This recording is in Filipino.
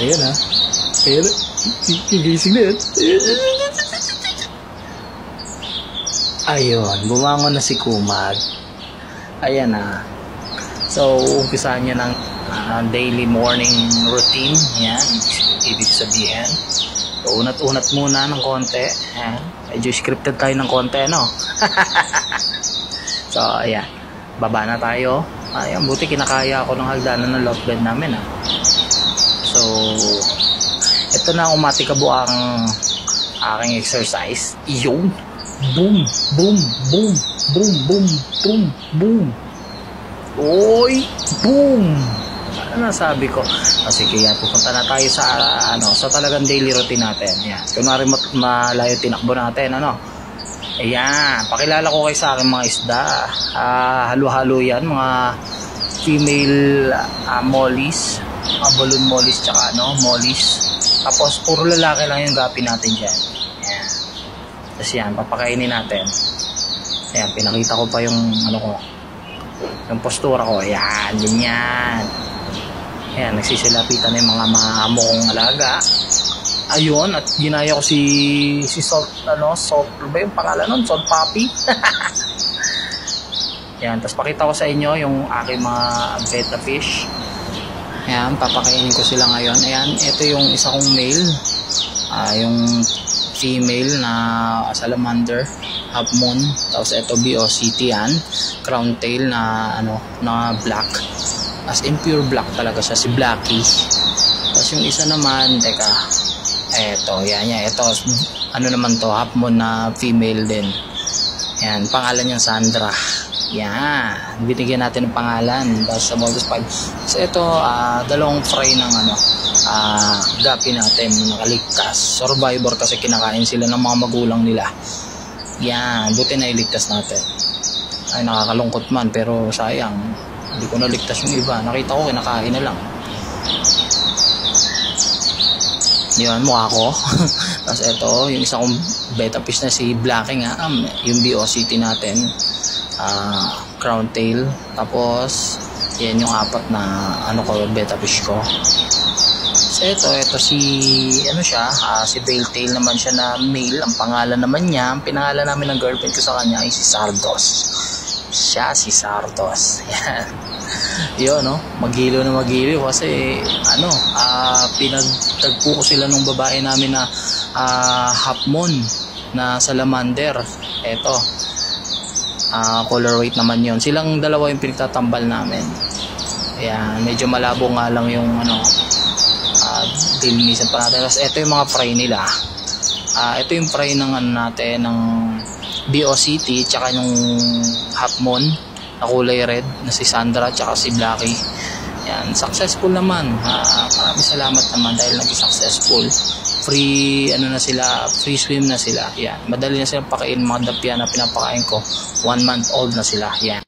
Ayan ha. Ayan. Gigising na yan. Ayun. Bumangon na si Kumag. Ayan ha. So, umpisahan niya ng daily morning routine. Yan. Ibig sabihin. So, unat-unat muna ng konti. Ayan. Medyo scripted tayo ng konti, no? So, ayan. Baba na tayo. Ayan, buti kinakaya ako ng hagdanan ng loft bed namin, ha? So, ito na umatikabu ang aking exercise. Iyon. Boom, boom, boom, boom, boom, boom, boom. Oy, boom. Ano nasabi ko? Sige, yan, pupunta na tayo sa sa talagang daily routine natin. Yan. Kunwari malayo tinakbo natin, ano? Ayan, pakilala ko kayo sa aking mga isda. Halo-halo yan, mga female mollies, mga balloon mollies, tsaka mollies. Tapos puro lalaki lang yung gapi natin dyan. Ayan. Tapos yan, papakainin natin. Ayan, pinakita ko pa yung yung postura ko. Ayan, ganyan. Ayan, nagsisilapitan na yung mga kong alaga. Ayun, at ginaya ko si Salt, Salt, ba yung pangalan nun? Salt Puppy. Ayan, tapos pakita ko sa inyo yung aking mga betta fish. Ayan, papakainin ko sila ngayon. Ayan, ito yung isa kong male. Yung female na salamander, half moon. Tapos ito BOCT yan. Crown tail na na black. As in pure black talaga siya, si Blackie. Tapos yung isa naman, teka. Eto, yan. Ito, naman to, half moon na female din. Yan, pangalan niya Sandra. Yan, binigyan natin ng pangalan sa Modus 5. So ito, dalawang fry ng gapi natin nakaligtas. Survivor kasi kinakain sila ng mga magulang nila. Yan, buti na iligtas natin. Ay, nakakalungkot man, pero sayang, hindi ko naligtas yung iba. Nakita ko, kinakain na lang. Yun, mukha ko. Tapos ito, yung isa kong betta fish na si Blackie nga, yung BOCT natin, crown tail. Tapos yan yung apat na betta fish ko. So ito si si Bale tail naman siya na male. Ang pangalan naman niya, ang pinangalan namin ng girlfriend ko sa kanya ay si Sardos. Siya si Sardos. Yan. Yun, magiliw na magiliw kasi pinagtagpo ko sila nung babae namin na half moon na salamander. Eto, color weight naman yon. Silang dalawa yung pinagtatambal namin. Ayan, medyo malabo nga lang yung dilinisan pa natin. Tapos ito yung mga fry nila. Ito yung fry ng natin ng BOCT tsaka yung half moon na kulay red na si Sandra tsaka si Blackie. Yan, successful naman. Maraming salamat naman dahil naging successful. Free na sila, free swim na sila. Yan, madali na silang pakain, mga dapya na pinapakain ko. 1 month old na sila. Yan.